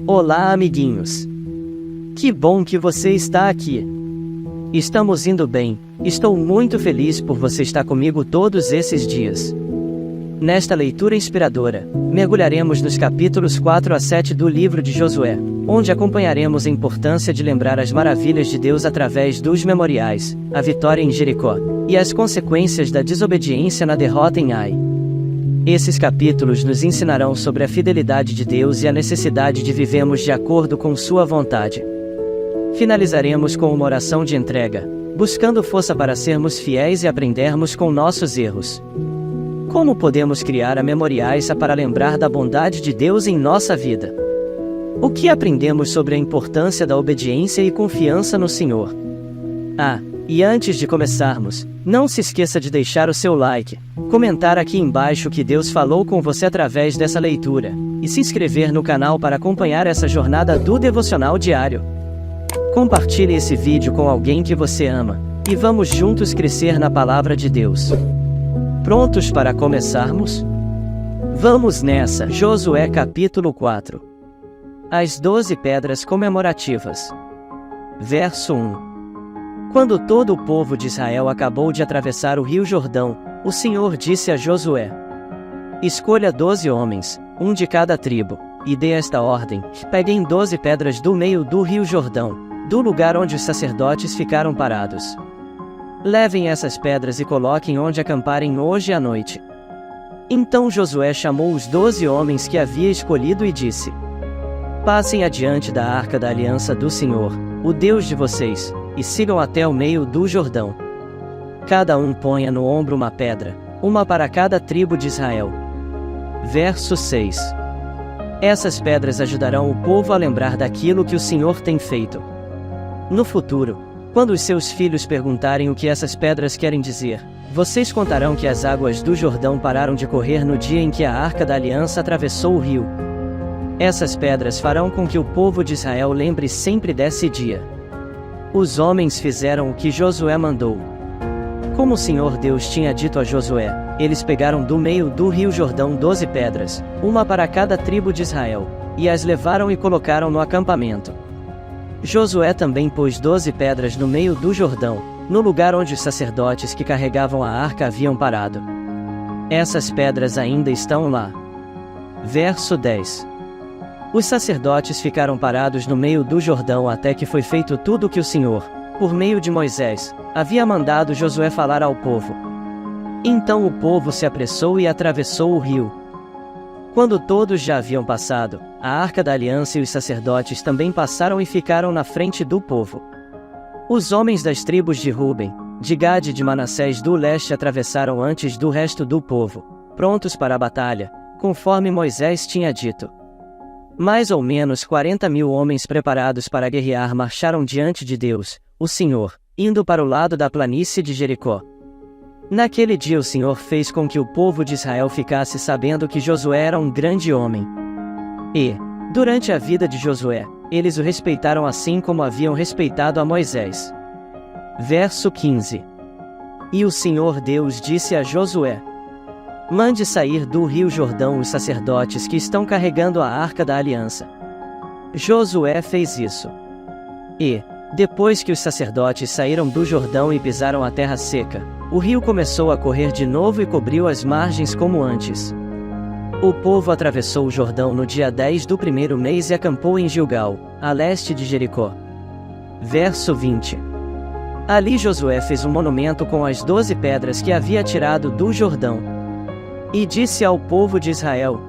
Olá, amiguinhos! Que bom que você está aqui! Estamos indo bem, estou muito feliz por você estar comigo todos esses dias. Nesta leitura inspiradora, mergulharemos nos capítulos 4 a 7 do livro de Josué, onde acompanharemos a importância de lembrar as maravilhas de Deus através dos memoriais, a vitória em Jericó, e as consequências da desobediência na derrota em Ai. Esses capítulos nos ensinarão sobre a fidelidade de Deus e a necessidade de vivermos de acordo com sua vontade. Finalizaremos com uma oração de entrega, buscando força para sermos fiéis e aprendermos com nossos erros. Como podemos criar memoriais para lembrar da bondade de Deus em nossa vida? O que aprendemos sobre a importância da obediência e confiança no Senhor? E antes de começarmos, não se esqueça de deixar o seu like, comentar aqui embaixo o que Deus falou com você através dessa leitura, e se inscrever no canal para acompanhar essa jornada do devocional diário. Compartilhe esse vídeo com alguém que você ama, e vamos juntos crescer na palavra de Deus. Prontos para começarmos? Vamos nessa! Josué capítulo 4. As 12 pedras comemorativas. Verso 1. Quando todo o povo de Israel acabou de atravessar o rio Jordão, o Senhor disse a Josué: escolha 12 homens, um de cada tribo, e dê esta ordem: peguem 12 pedras do meio do rio Jordão, do lugar onde os sacerdotes ficaram parados. Levem essas pedras e coloquem onde acamparem hoje à noite. Então Josué chamou os 12 homens que havia escolhido e disse: passem adiante da arca da aliança do Senhor, o Deus de vocês, e sigam até o meio do Jordão. Cada um ponha no ombro uma pedra, uma para cada tribo de Israel. Verso 6. Essas pedras ajudarão o povo a lembrar daquilo que o Senhor tem feito. No futuro, quando os seus filhos perguntarem o que essas pedras querem dizer, vocês contarão que as águas do Jordão pararam de correr no dia em que a arca da aliança atravessou o rio. Essas pedras farão com que o povo de Israel lembre sempre desse dia. Os homens fizeram o que Josué mandou. Como o Senhor Deus tinha dito a Josué, eles pegaram do meio do rio Jordão 12 pedras, uma para cada tribo de Israel, e as levaram e colocaram no acampamento. Josué também pôs 12 pedras no meio do Jordão, no lugar onde os sacerdotes que carregavam a arca haviam parado. Essas pedras ainda estão lá. Verso 10. Os sacerdotes ficaram parados no meio do Jordão até que foi feito tudo o que o Senhor, por meio de Moisés, havia mandado Josué falar ao povo. Então o povo se apressou e atravessou o rio. Quando todos já haviam passado, a arca da aliança e os sacerdotes também passaram e ficaram na frente do povo. Os homens das tribos de Ruben, de Gade e de Manassés do leste atravessaram antes do resto do povo, prontos para a batalha, conforme Moisés tinha dito. Mais ou menos 40.000 homens preparados para guerrear marcharam diante de Deus, o Senhor, indo para o lado da planície de Jericó. Naquele dia o Senhor fez com que o povo de Israel ficasse sabendo que Josué era um grande homem. E, durante a vida de Josué, eles o respeitaram assim como haviam respeitado a Moisés. Verso 15. E o Senhor Deus disse a Josué: mande sair do rio Jordão os sacerdotes que estão carregando a arca da aliança. Josué fez isso. E, depois que os sacerdotes saíram do Jordão e pisaram a terra seca, o rio começou a correr de novo e cobriu as margens como antes. O povo atravessou o Jordão no dia 10 do primeiro mês e acampou em Gilgal, a leste de Jericó. Verso 20. Ali Josué fez um monumento com as 12 pedras que havia tirado do Jordão. E disse ao povo de Israel: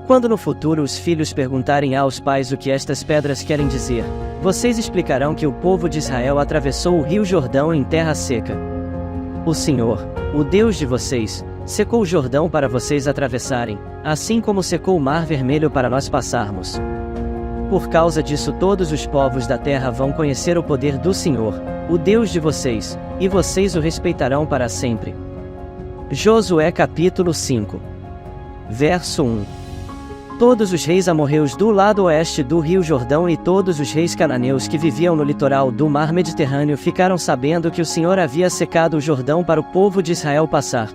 quando no futuro os filhos perguntarem aos pais o que estas pedras querem dizer, vocês explicarão que o povo de Israel atravessou o rio Jordão em terra seca. O Senhor, o Deus de vocês, secou o Jordão para vocês atravessarem, assim como secou o Mar Vermelho para nós passarmos. Por causa disso todos os povos da terra vão conhecer o poder do Senhor, o Deus de vocês, e vocês o respeitarão para sempre. Josué capítulo 5. Verso 1. Todos os reis amorreus do lado oeste do rio Jordão e todos os reis cananeus que viviam no litoral do mar Mediterrâneo ficaram sabendo que o Senhor havia secado o Jordão para o povo de Israel passar.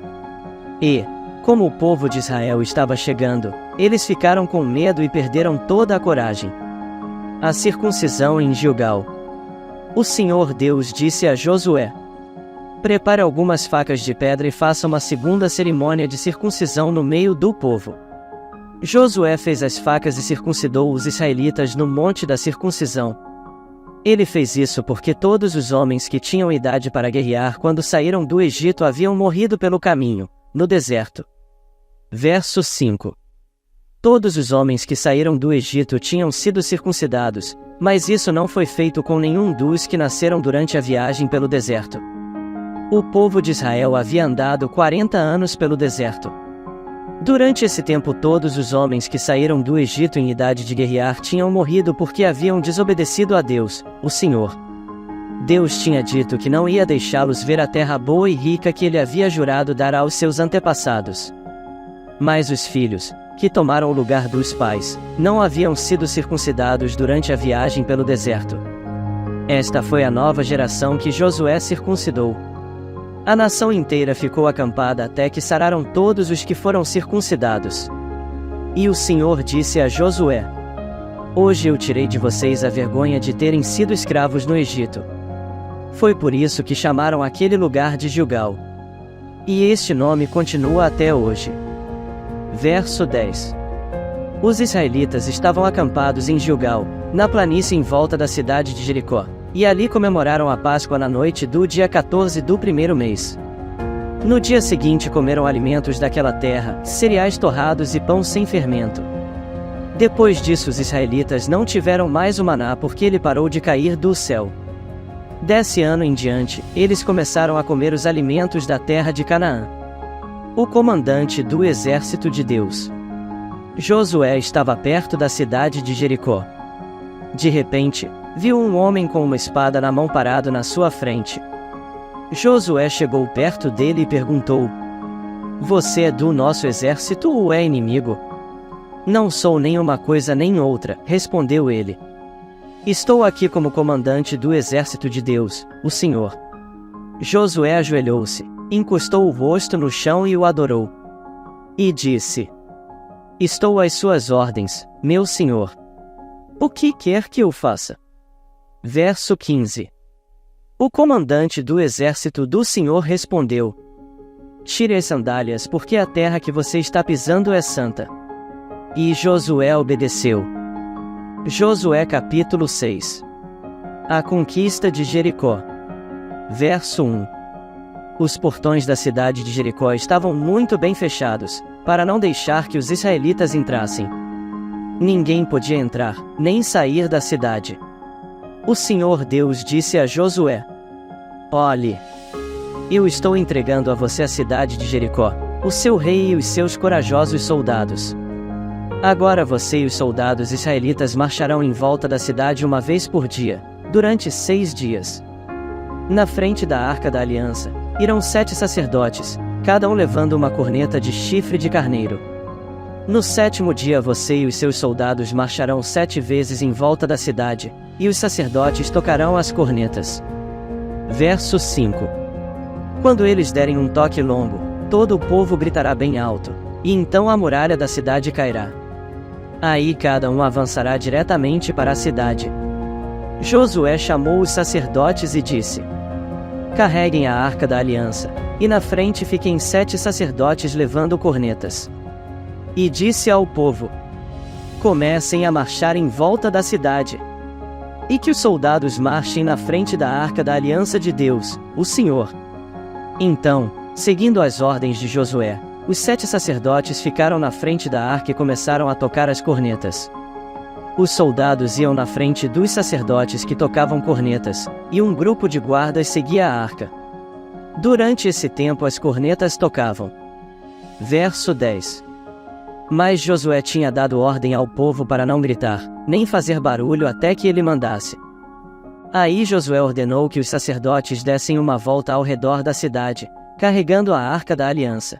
E, Como o povo de Israel estava chegando, eles ficaram com medo e perderam toda a coragem. A circuncisão em Gilgal. O Senhor Deus disse a Josué: prepare algumas facas de pedra e faça uma segunda cerimônia de circuncisão no meio do povo. Josué fez as facas e circuncidou os israelitas no monte da circuncisão. Ele fez isso porque todos os homens que tinham idade para guerrear quando saíram do Egito haviam morrido pelo caminho, no deserto. Verso 5. Todos os homens que saíram do Egito tinham sido circuncidados, mas isso não foi feito com nenhum dos que nasceram durante a viagem pelo deserto. O povo de Israel havia andado 40 anos pelo deserto. Durante esse tempo todos os homens que saíram do Egito em idade de guerrear tinham morrido porque haviam desobedecido a Deus, o Senhor. Deus tinha dito que não ia deixá-los ver a terra boa e rica que ele havia jurado dar aos seus antepassados. Mas os filhos, que tomaram o lugar dos pais, não haviam sido circuncidados durante a viagem pelo deserto. Esta foi a nova geração que Josué circuncidou. A nação inteira ficou acampada até que sararam todos os que foram circuncidados. E o Senhor disse a Josué: hoje eu tirei de vocês a vergonha de terem sido escravos no Egito. Foi por isso que chamaram aquele lugar de Gilgal. E este nome continua até hoje. Verso 10. Os israelitas estavam acampados em Gilgal, na planície em volta da cidade de Jericó, e ali comemoraram a Páscoa na noite do dia 14 do primeiro mês. No dia seguinte comeram alimentos daquela terra, cereais torrados e pão sem fermento. Depois disso os israelitas não tiveram mais o maná porque ele parou de cair do céu. Desse ano em diante, eles começaram a comer os alimentos da terra de Canaã. O comandante do exército de Deus. Josué estava perto da cidade de Jericó. De repente, viu um homem com uma espada na mão parado na sua frente. Josué chegou perto dele e perguntou: você é do nosso exército ou é inimigo? Não sou nem uma coisa nem outra, respondeu ele. Estou aqui como comandante do exército de Deus, o Senhor. Josué ajoelhou-se, encostou o rosto no chão e o adorou. E disse: estou às suas ordens, meu senhor. O que quer que eu faça? Verso 15. O comandante do exército do Senhor respondeu: tire as sandálias porque a terra que você está pisando é santa. E Josué obedeceu. Josué capítulo 6. A conquista de Jericó. Verso 1. Os portões da cidade de Jericó estavam muito bem fechados, para não deixar que os israelitas entrassem. Ninguém podia entrar, nem sair da cidade. O Senhor Deus disse a Josué: olhe, eu estou entregando a você a cidade de Jericó, o seu rei e os seus corajosos soldados. Agora você e os soldados israelitas marcharão em volta da cidade uma vez por dia, durante 6 dias. Na frente da Arca da Aliança, irão 7 sacerdotes, cada um levando uma corneta de chifre de carneiro. No 7º dia você e os seus soldados marcharão 7 vezes em volta da cidade, e os sacerdotes tocarão as cornetas. Verso 5. Quando eles derem um toque longo, todo o povo gritará bem alto, e então a muralha da cidade cairá. Aí cada um avançará diretamente para a cidade. Josué chamou os sacerdotes e disse: carreguem a Arca da Aliança, e na frente fiquem 7 sacerdotes levando cornetas. E disse ao povo: comecem a marchar em volta da cidade. E que os soldados marchem na frente da Arca da Aliança de Deus, o Senhor. Então, seguindo as ordens de Josué, os 7 sacerdotes ficaram na frente da arca e começaram a tocar as cornetas. Os soldados iam na frente dos sacerdotes que tocavam cornetas, e um grupo de guardas seguia a arca. Durante esse tempo as cornetas tocavam. Verso 10. Mas Josué tinha dado ordem ao povo para não gritar, nem fazer barulho até que ele mandasse. Aí Josué ordenou que os sacerdotes dessem uma volta ao redor da cidade, carregando a Arca da Aliança.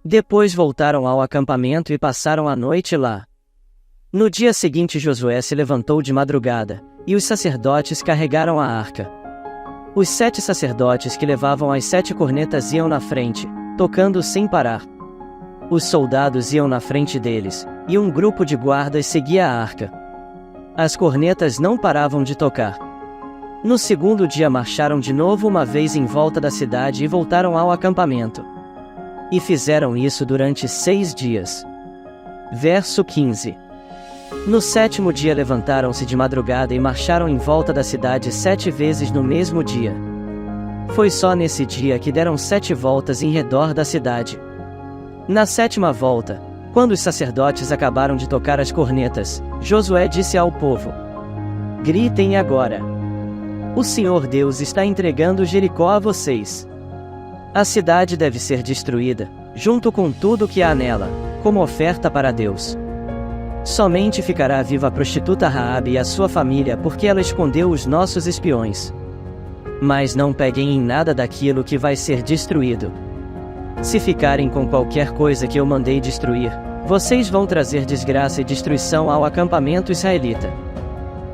Depois voltaram ao acampamento e passaram a noite lá. No dia seguinte Josué se levantou de madrugada, e os sacerdotes carregaram a arca. Os 7 sacerdotes que levavam as 7 cornetas iam na frente, tocando sem parar. Os soldados iam na frente deles, e um grupo de guardas seguia a arca. As cornetas não paravam de tocar. No segundo dia marcharam de novo uma vez em volta da cidade e voltaram ao acampamento. E fizeram isso durante 6 dias. Verso 15. No 7º dia levantaram-se de madrugada e marcharam em volta da cidade 7 vezes no mesmo dia. Foi só nesse dia que deram 7 voltas em redor da cidade. Na 7ª volta, quando os sacerdotes acabaram de tocar as cornetas, Josué disse ao povo: gritem agora! O Senhor Deus está entregando Jericó a vocês. A cidade deve ser destruída, junto com tudo que há nela, como oferta para Deus. Somente ficará viva a prostituta Raabe e a sua família porque ela escondeu os nossos espiões. Mas não peguem em nada daquilo que vai ser destruído. Se ficarem com qualquer coisa que eu mandei destruir, vocês vão trazer desgraça e destruição ao acampamento israelita.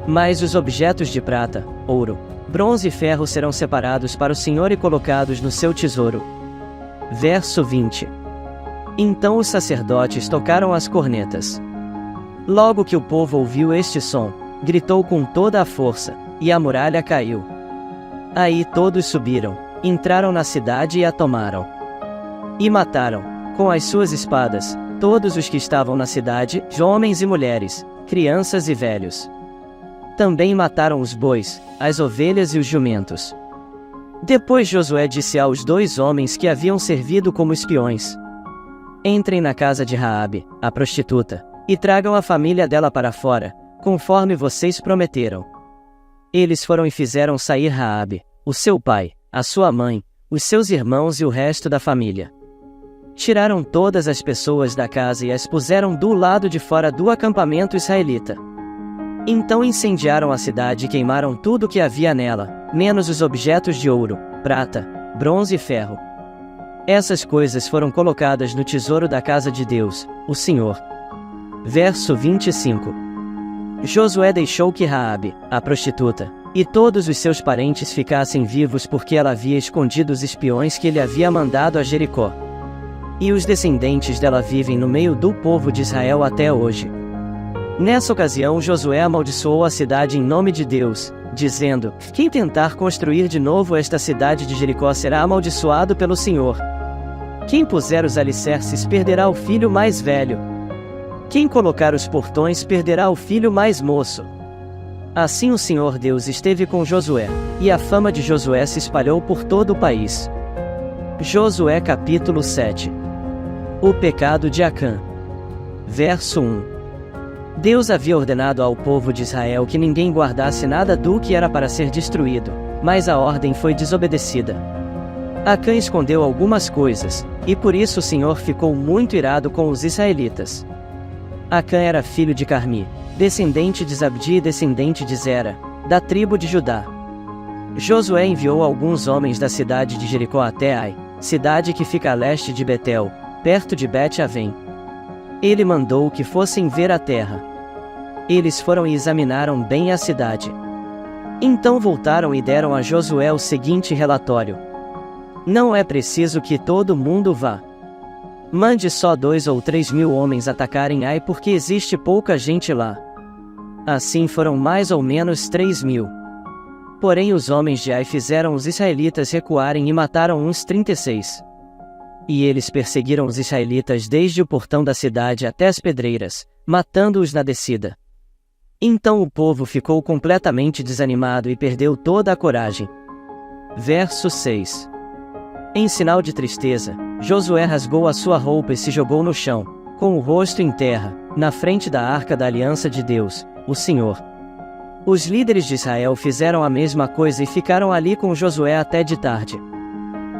Mas os objetos de prata, ouro, bronze e ferro serão separados para o Senhor e colocados no seu tesouro. Verso 20. Então os sacerdotes tocaram as cornetas. Logo que o povo ouviu este som, gritou com toda a força, e a muralha caiu. Aí todos subiram, entraram na cidade e a tomaram. E mataram, com as suas espadas, todos os que estavam na cidade, homens e mulheres, crianças e velhos. Também mataram os bois, as ovelhas e os jumentos. Depois Josué disse aos 2 homens que haviam servido como espiões: entrem na casa de Raabe, a prostituta, e tragam a família dela para fora, conforme vocês prometeram. Eles foram e fizeram sair Raabe, o seu pai, a sua mãe, os seus irmãos e o resto da família. Tiraram todas as pessoas da casa e as puseram do lado de fora do acampamento israelita. Então incendiaram a cidade e queimaram tudo que havia nela, menos os objetos de ouro, prata, bronze e ferro. Essas coisas foram colocadas no tesouro da casa de Deus, o Senhor. Verso 25. Josué deixou que Raabe, a prostituta, e todos os seus parentes ficassem vivos porque ela havia escondido os espiões que ele havia mandado a Jericó. E os descendentes dela vivem no meio do povo de Israel até hoje. Nessa ocasião Josué amaldiçoou a cidade em nome de Deus, dizendo: quem tentar construir de novo esta cidade de Jericó será amaldiçoado pelo Senhor. Quem puser os alicerces perderá o filho mais velho. Quem colocar os portões perderá o filho mais moço. Assim o Senhor Deus esteve com Josué, e a fama de Josué se espalhou por todo o país. Josué capítulo 7. O pecado de Acã. Verso 1. Deus havia ordenado ao povo de Israel que ninguém guardasse nada do que era para ser destruído, mas a ordem foi desobedecida. Acã escondeu algumas coisas, e por isso o Senhor ficou muito irado com os israelitas. Acã era filho de Carmi, descendente de Zabdi e descendente de Zera, da tribo de Judá. Josué enviou alguns homens da cidade de Jericó até Ai, cidade que fica a leste de Betel, perto de Bet-Avém. Ele mandou que fossem ver a terra. Eles foram e examinaram bem a cidade. Então voltaram e deram a Josué o seguinte relatório: não é preciso que todo mundo vá. Mande só 2 ou 3 mil homens atacarem Ai porque existe pouca gente lá. Assim foram mais ou menos 3 mil. Porém os homens de Ai fizeram os israelitas recuarem e mataram uns 36. E eles perseguiram os israelitas desde o portão da cidade até as pedreiras, matando-os na descida. Então o povo ficou completamente desanimado e perdeu toda a coragem. Verso 6. Em sinal de tristeza, Josué rasgou a sua roupa e se jogou no chão, com o rosto em terra, na frente da arca da aliança de Deus, o Senhor. Os líderes de Israel fizeram a mesma coisa e ficaram ali com Josué até de tarde.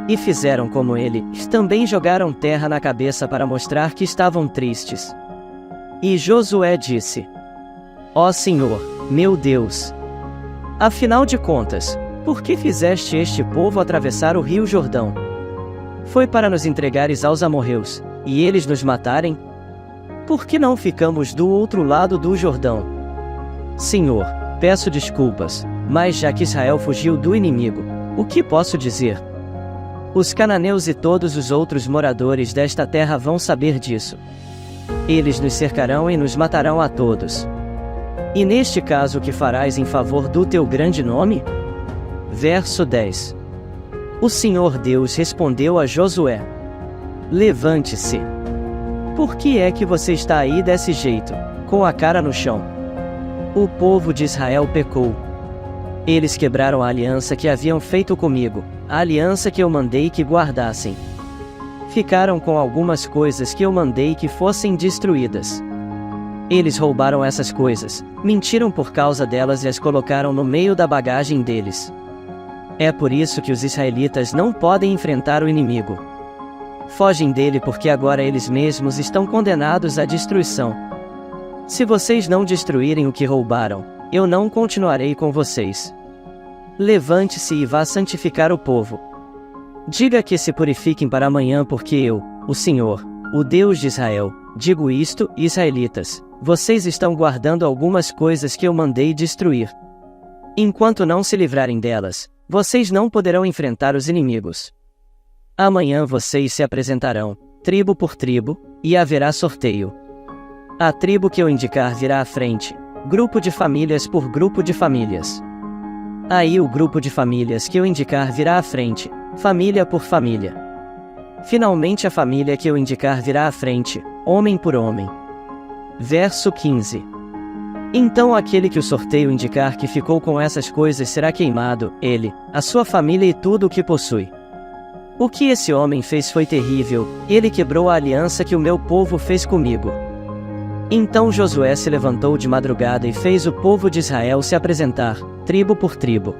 E fizeram como ele, também jogaram terra na cabeça para mostrar que estavam tristes. E Josué disse: ó Senhor, meu Deus! Afinal de contas, por que fizeste este povo atravessar o rio Jordão? Foi para nos entregares aos amorreus, e eles nos matarem? Por que não ficamos do outro lado do Jordão? Senhor, peço desculpas, mas já que Israel fugiu do inimigo, o que posso dizer? Os cananeus e todos os outros moradores desta terra vão saber disso. Eles nos cercarão e nos matarão a todos. E neste caso, o que farás em favor do teu grande nome? Verso 10. O Senhor Deus respondeu a Josué: Levante-se. Por que é que você está aí desse jeito, com a cara no chão? O povo de Israel pecou. Eles quebraram a aliança que haviam feito comigo, a aliança que eu mandei que guardassem. Ficaram com algumas coisas que eu mandei que fossem destruídas. Eles roubaram essas coisas, mentiram por causa delas e as colocaram no meio da bagagem deles. É por isso que os israelitas não podem enfrentar o inimigo. Fogem dele porque agora eles mesmos estão condenados à destruição. Se vocês não destruírem o que roubaram, eu não continuarei com vocês. Levante-se e vá santificar o povo. Diga que se purifiquem para amanhã, porque eu, o Senhor, o Deus de Israel, digo isto, israelitas, vocês estão guardando algumas coisas que eu mandei destruir. Enquanto não se livrarem delas, vocês não poderão enfrentar os inimigos. Amanhã vocês se apresentarão, tribo por tribo, e haverá sorteio. A tribo que eu indicar virá à frente, grupo de famílias por grupo de famílias. Aí o grupo de famílias que eu indicar virá à frente, família por família. Finalmente a família que eu indicar virá à frente, homem por homem. Verso 15. Então aquele que o sorteio indicar que ficou com essas coisas será queimado, ele, a sua família e tudo o que possui. O que esse homem fez foi terrível, ele quebrou a aliança que o meu povo fez comigo. Então Josué se levantou de madrugada e fez o povo de Israel se apresentar, tribo por tribo.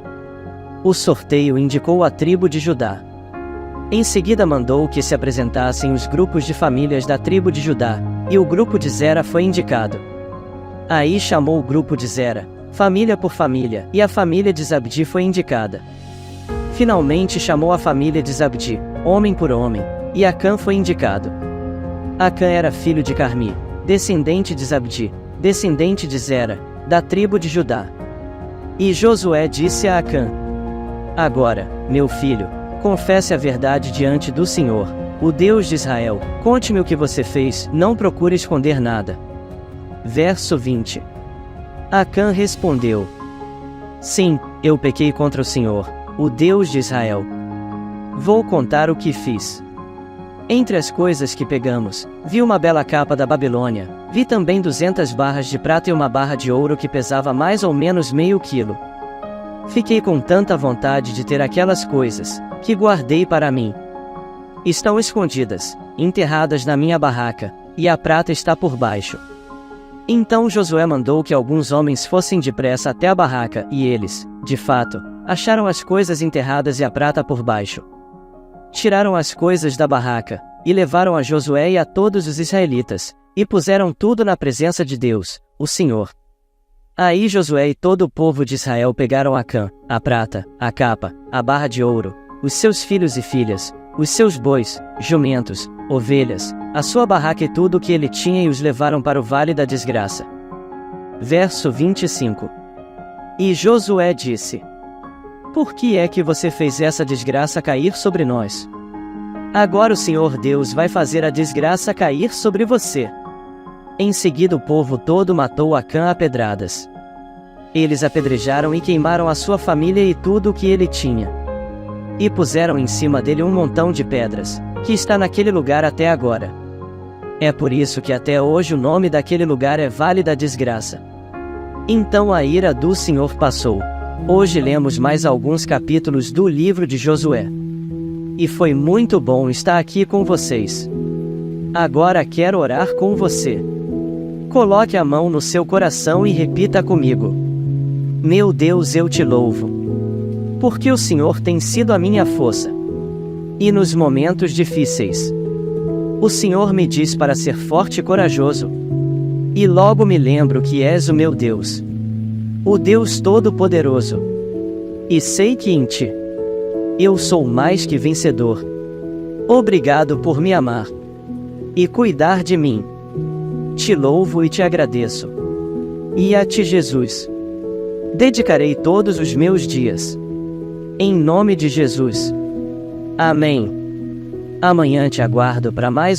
O sorteio indicou a tribo de Judá. Em seguida mandou que se apresentassem os grupos de famílias da tribo de Judá, e o grupo de Zera foi indicado. Aí chamou o grupo de Zera, família por família, e a família de Zabdi foi indicada. Finalmente chamou a família de Zabdi, homem por homem, e Acã foi indicado. Acã era filho de Carmi, descendente de Zabdi, descendente de Zera, da tribo de Judá. E Josué disse a Acã: Agora, meu filho, confesse a verdade diante do Senhor, o Deus de Israel, conte-me o que você fez, não procure esconder nada. Verso 20. Acã respondeu: Sim, eu pequei contra o Senhor, o Deus de Israel. Vou contar o que fiz. Entre as coisas que pegamos, vi uma bela capa da Babilônia, vi também 200 barras de prata e uma barra de ouro que pesava mais ou menos meio quilo. Fiquei com tanta vontade de ter aquelas coisas, que guardei para mim. Estão escondidas, enterradas na minha barraca, e a prata está por baixo. Então Josué mandou que alguns homens fossem depressa até a barraca, e eles, de fato, acharam as coisas enterradas e a prata por baixo. Tiraram as coisas da barraca, e levaram a Josué e a todos os israelitas, e puseram tudo na presença de Deus, o Senhor. Aí Josué e todo o povo de Israel pegaram Acã, a prata, a capa, a barra de ouro, os seus filhos e filhas, os seus bois, jumentos, ovelhas, a sua barraca e tudo o que ele tinha e os levaram para o vale da desgraça. Verso 25. E Josué disse: Por que é que você fez essa desgraça cair sobre nós? Agora o Senhor Deus vai fazer a desgraça cair sobre você. Em seguida o povo todo matou Acã a pedradas. Eles apedrejaram e queimaram a sua família e tudo o que ele tinha. E puseram em cima dele um montão de pedras, que está naquele lugar até agora. É por isso que até hoje o nome daquele lugar é Vale da Desgraça. Então a ira do Senhor passou. Hoje lemos mais alguns capítulos do livro de Josué. E foi muito bom estar aqui com vocês. Agora quero orar com você. Coloque a mão no seu coração e repita comigo: Meu Deus, eu te louvo. Porque o Senhor tem sido a minha força. E nos momentos difíceis, o Senhor me diz para ser forte e corajoso. E logo me lembro que és o meu Deus, o Deus Todo-Poderoso. E sei que em ti eu sou mais que vencedor. Obrigado por me amar e cuidar de mim. Te louvo e te agradeço. E a ti, Jesus, dedicarei todos os meus dias. Em nome de Jesus. Amém. Amanhã te aguardo para mais um